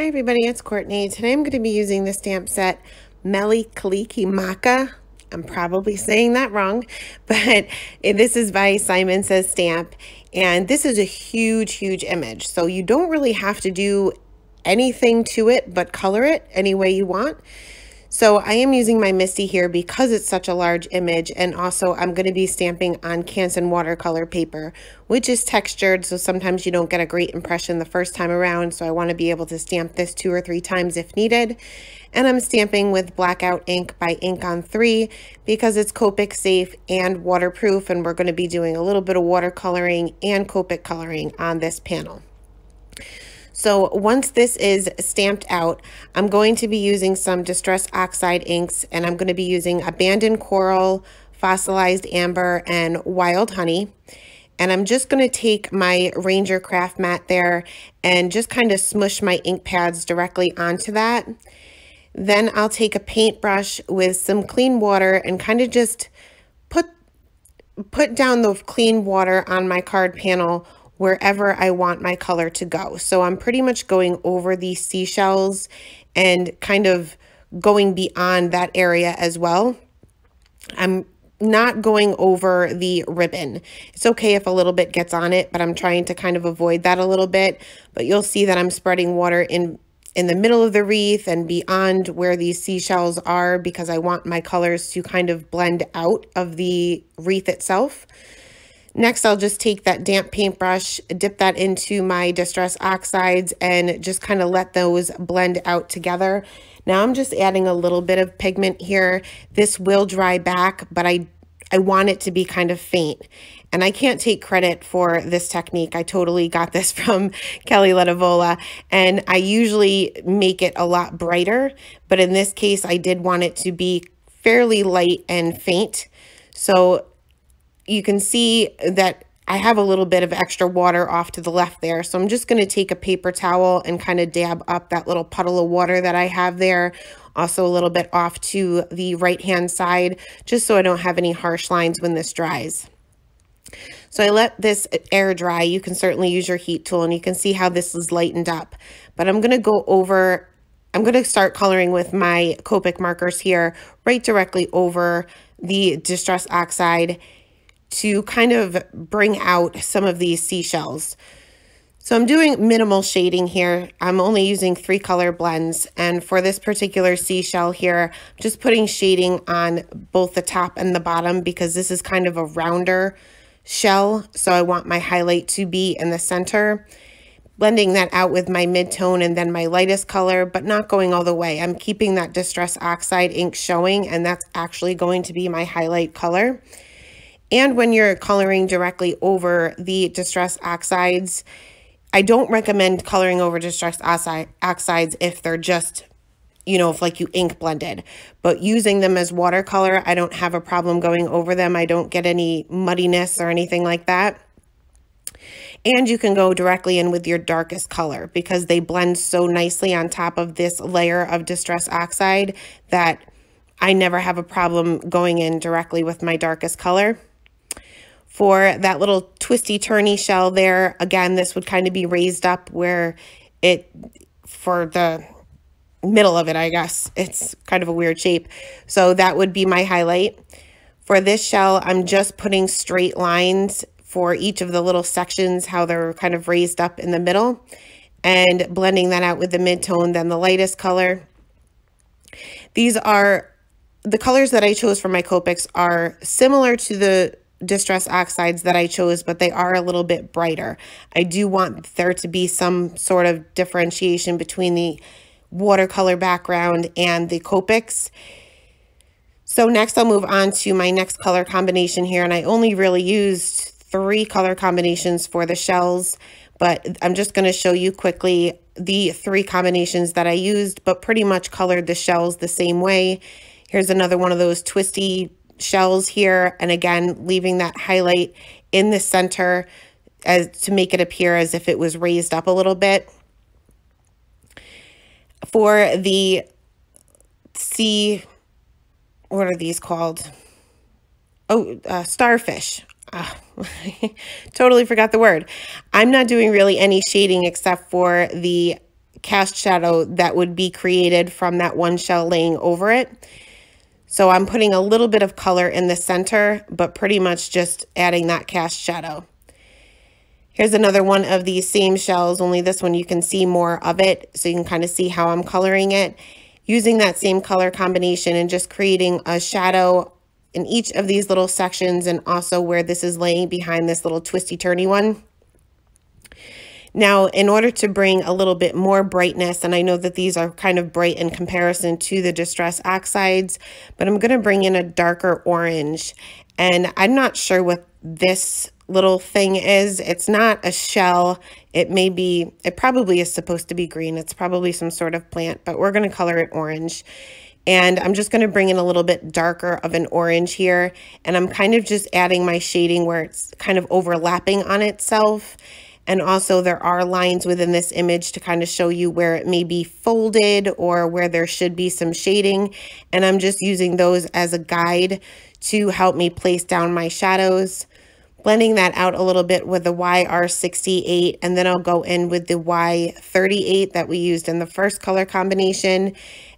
Hi everybody, it's Courtney. Today I'm going to be using the stamp set Meli Kalikimaka. I'm probably saying that wrong, but this is by Simon Says Stamp, and this is a huge image. So you don't really have to do anything to it but color it any way you want. So I am using my Misty here because it's such a large image, and also I'm going to be stamping on Canson watercolor paper, which is textured, so sometimes you don't get a great impression the first time around, so I want to be able to stamp this 2 or 3 times if needed. And I'm stamping with Blackout ink by Ink on 3 because it's Copic safe and waterproof, and we're going to be doing a little bit of watercoloring and Copic coloring on this panel. So once this is stamped out, I'm going to be using some Distress Oxide inks, and I'm going to be using Abandoned Coral, Fossilized Amber, and Wild Honey. And I'm just going to take my Ranger craft mat there and just kind of smush my ink pads directly onto that. Then I'll take a paintbrush with some clean water and kind of just put down the clean water on my card panel wherever I want my color to go. So I'm pretty much going over these seashells and kind of going beyond that area as well. I'm not going over the ribbon. It's okay if a little bit gets on it, but I'm trying to kind of avoid that a little bit. But you'll see that I'm spreading water in the middle of the wreath and beyond where these seashells are because I want my colors to kind of blend out of the wreath itself. Next, I'll just take that damp paintbrush, dip that into my Distress Oxides, and just kind of let those blend out together. Now I'm just adding a little bit of pigment here. This will dry back, but I want it to be kind of faint. And I can't take credit for this technique. I totally got this from Kelly Letavola, and I usually make it a lot brighter, but in this case, I did want it to be fairly light and faint. So you can see that I have a little bit of extra water off to the left there. So I'm just going to take a paper towel and kind of dab up that little puddle of water that I have there. Also a little bit off to the right-hand side, just so I don't have any harsh lines when this dries. So I let this air dry. You can certainly use your heat tool, and you can see how this is lightened up. But I'm going to start coloring with my Copic markers here, right directly over the Distress Oxide, to kind of bring out some of these seashells. So I'm doing minimal shading here. I'm only using 3 color blends, and for this particular seashell here, I'm just putting shading on both the top and the bottom because this is kind of a rounder shell, so I want my highlight to be in the center. Blending that out with my mid-tone and then my lightest color, but not going all the way. I'm keeping that Distress Oxide ink showing, and that's actually going to be my highlight color. And when you're coloring directly over the Distress Oxides, I don't recommend coloring over Distress Oxides if they're just, you know, if like you ink blended. But using them as watercolor, I don't have a problem going over them. I don't get any muddiness or anything like that. And you can go directly in with your darkest color because they blend so nicely on top of this layer of Distress Oxide that I never have a problem going in directly with my darkest color. For that little twisty turny shell there, again, this would kind of be raised up where for the middle of it, I guess. It's kind of a weird shape. So that would be my highlight. For this shell, I'm just putting straight lines for each of the little sections, how they're kind of raised up in the middle, and blending that out with the mid-tone, then the lightest color. These are, the colors that I chose for my Copics are similar to the Distress Oxides that I chose, but they are a little bit brighter. I do want there to be some sort of differentiation between the watercolor background and the Copics. So next I'll move on to my next color combination here, and I only really used 3 color combinations for the shells, but I'm just going to show you quickly the 3 combinations that I used, but pretty much colored the shells the same way. Here's another one of those twisty shells here, and again leaving that highlight in the center as to make it appear as if it was raised up a little bit. For the what are these called? Oh, starfish. Totally forgot the word. I'm not doing really any shading except for the cast shadow that would be created from that one shell laying over it. So I'm putting a little bit of color in the center, but pretty much just adding that cast shadow. Here's another one of these same shells, only this one you can see more of it, so you can kind of see how I'm coloring it. Using that same color combination and just creating a shadow in each of these little sections, and also where this is laying behind this little twisty turny one. Now, in order to bring a little bit more brightness, and I know that these are kind of bright in comparison to the Distress Oxides, but I'm going to bring in a darker orange. And I'm not sure what this little thing is. It's not a shell. It probably is supposed to be green. It's probably some sort of plant, but we're going to color it orange. And I'm just going to bring in a little bit darker of an orange here. And I'm kind of just adding my shading where it's kind of overlapping on itself. And also there are lines within this image to kind of show you where it may be folded or where there should be some shading. And I'm just using those as a guide to help me place down my shadows. Blending that out a little bit with the YR68, and then I'll go in with the Y38 that we used in the first color combination.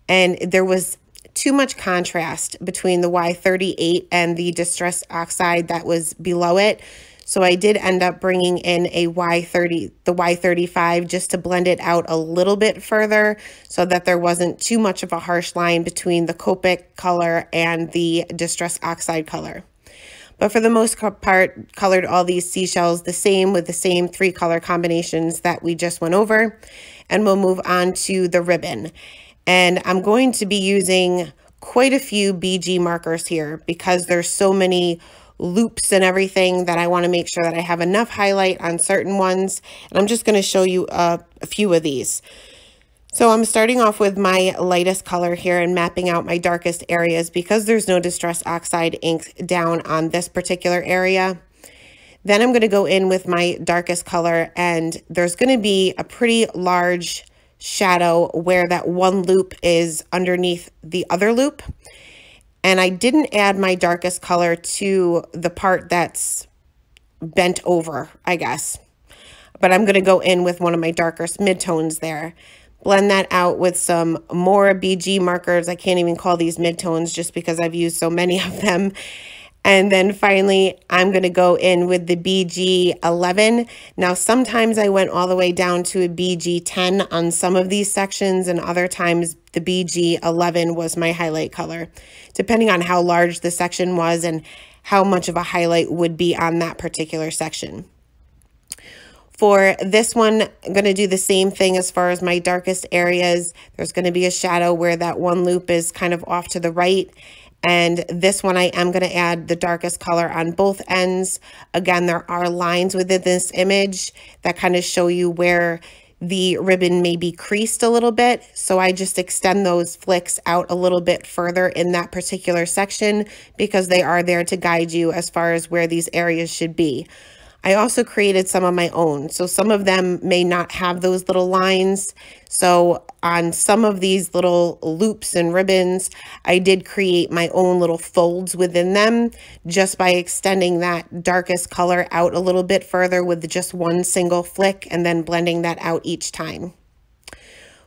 And there was too much contrast between the Y38 and the Distress Oxide that was below it. So I did end up bringing in the Y35 just to blend it out a little bit further so that there wasn't too much of a harsh line between the Copic color and the Distress Oxide color. But for the most part, colored all these seashells the same with the same 3 color combinations that we just went over. And we'll move on to the ribbon. And I'm going to be using quite a few BG markers here because there's so many loops and everything that I want to make sure that I have enough highlight on certain ones. And I'm just going to show you a few of these. So I'm starting off with my lightest color here and mapping out my darkest areas because there's no Distress Oxide ink down on this particular area. Then I'm going to go in with my darkest color, and there's going to be a pretty large shadow where that one loop is underneath the other loop. And I didn't add my darkest color to the part that's bent over, I guess. But I'm going to go in with one of my darkest midtones there. Blend that out with some more BG markers. I can't even call these midtones just because I've used so many of them. And then finally, I'm going to go in with the BG 11. Now, sometimes I went all the way down to a BG 10 on some of these sections, and other times the BG 11 was my highlight color, depending on how large the section was and how much of a highlight would be on that particular section. For this one, I'm going to do the same thing as far as my darkest areas. There's going to be a shadow where that one loop is kind of off to the right. And this one, I am going to add the darkest color on both ends. Again, there are lines within this image that kind of show you where the ribbon may be creased a little bit. So I just extend those flicks out a little bit further in that particular section because they are there to guide you as far as where these areas should be. I also created some of my own. So some of them may not have those little lines. So on some of these little loops and ribbons, I did create my own little folds within them just by extending that darkest color out a little bit further with just one single flick and then blending that out each time.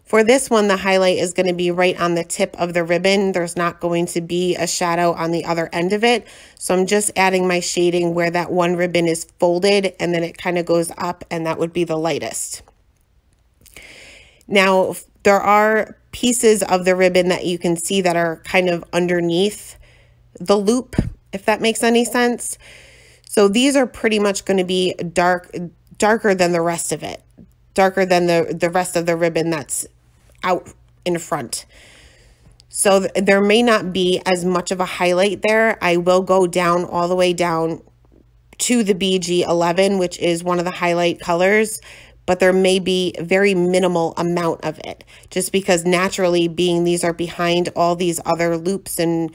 For this one, the highlight is going to be right on the tip of the ribbon. There's not going to be a shadow on the other end of it. So I'm just adding my shading where that one ribbon is folded and then it kind of goes up, and that would be the lightest. Now, there are pieces of the ribbon that you can see that are kind of underneath the loop, if that makes any sense. So these are pretty much going to be darker than the rest of it, darker than the rest of the ribbon that's out in front. So there may not be as much of a highlight there. I will go down all the way down to the BG 11, which is one of the highlight colors, but there may be a very minimal amount of it just because naturally, being these are behind all these other loops and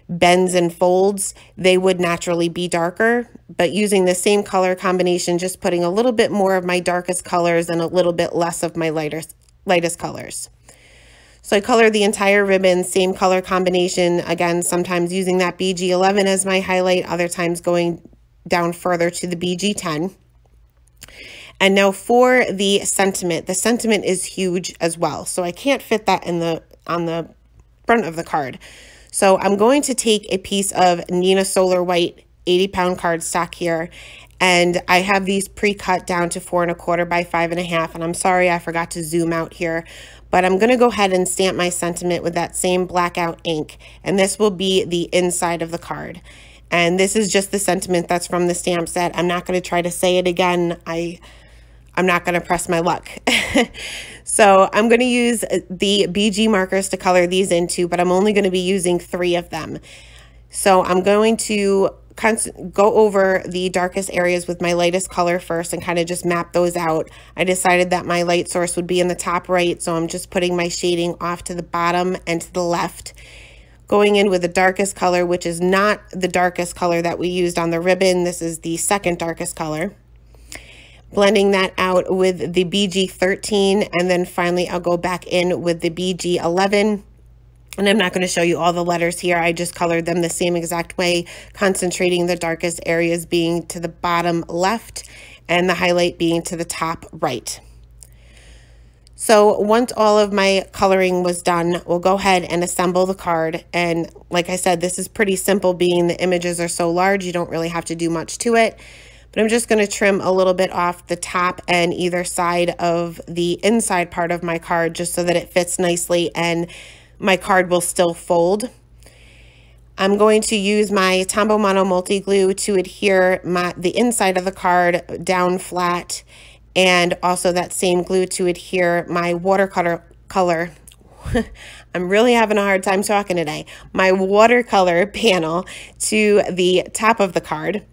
bends and folds, they would naturally be darker. But using the same color combination, just putting a little bit more of my darkest colors and a little bit less of my lightest colors. So I color the entire ribbon, same color combination. Again, sometimes using that BG 11 as my highlight, other times going down further to the BG 10. And now for the sentiment is huge as well. So I can't fit that on the front of the card. So I'm going to take a piece of Nina Solar White 80-pound cardstock here, and I have these pre-cut down to 4 1/4 by 5 1/2. And I'm sorry I forgot to zoom out here, but I'm going to go ahead and stamp my sentiment with that same blackout ink, and this will be the inside of the card. And this is just the sentiment that's from the stamp set. I'm not going to try to say it again. I'm not going to press my luck. So I'm going to use the BG markers to color these into, but I'm only going to be using 3 of them. So I'm going to go over the darkest areas with my lightest color first and kind of just map those out. I decided that my light source would be in the top right, so I'm just putting my shading off to the bottom and to the left. Going in with the darkest color, which is not the darkest color that we used on the ribbon. This is the second darkest color. Blending that out with the BG 13, and then finally I'll go back in with the BG 11. And I'm not going to show you all the letters here. I just colored them the same exact way, concentrating the darkest areas being to the bottom left and the highlight being to the top right. So once all of my coloring was done, we'll go ahead and assemble the card. And like I said, this is pretty simple, being the images are so large, you don't really have to do much to it. But I'm just going to trim a little bit off the top and either side of the inside part of my card, just so that it fits nicely and my card will still fold. I'm going to use my Tombow Mono multi glue to adhere the inside of the card down flat, and also that same glue to adhere my watercolor I'm really having a hard time talking today. My watercolor panel to the top of the card.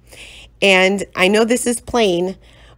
And I know this is plain,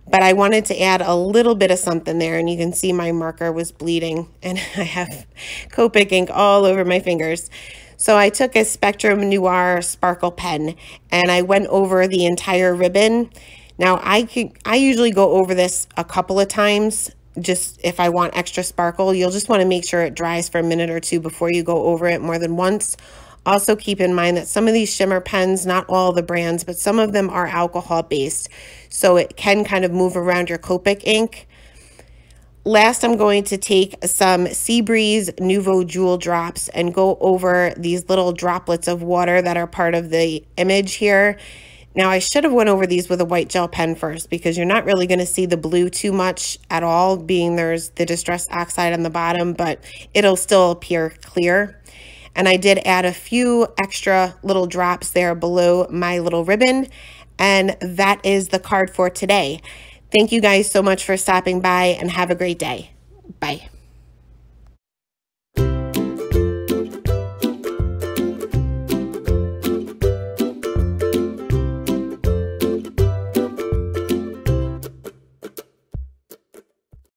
but I wanted to add a little bit of something there, and you can see my marker was bleeding and I have Copic ink all over my fingers. So I took a Spectrum Noir sparkle pen and I went over the entire ribbon. Now I usually go over this a couple of times, just if I want extra sparkle. You'll just want to make sure it dries for a minute or two before you go over it more than once. Also keep in mind that some of these shimmer pens, not all the brands, but some of them are alcohol based, so it can kind of move around your Copic ink. Last, I'm going to take some Seabreeze Nouveau Jewel drops and go over these little droplets of water that are part of the image here. Now, I should have went over these with a white gel pen first, because you're not really going to see the blue too much at all, being there's the Distress Oxide on the bottom, but it'll still appear clear. And I did add a few extra little drops there below my little ribbon. And that is the card for today. Thank you guys so much for stopping by, and have a great day. Bye.